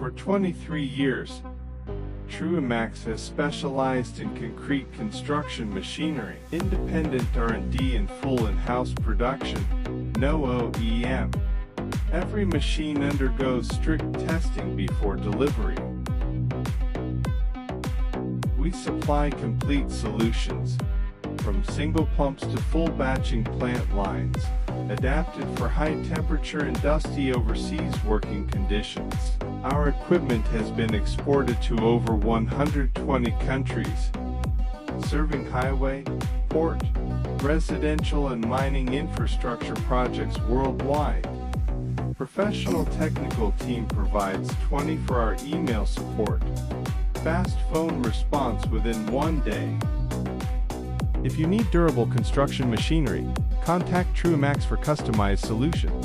For 23 years, Truemax has specialized in concrete construction machinery, independent R&D and full in-house production, no OEM. Every machine undergoes strict testing before delivery. We supply complete solutions, from single pumps to full batching plant lines, adapted for high-temperature and dusty overseas working conditions. Our equipment has been exported to over 120 countries, serving highway, port, residential and mining infrastructure projects worldwide. Professional technical team provides 24-hour email support, fast phone response within 1 day. If you need durable construction machinery, contact Truemax for customized solutions.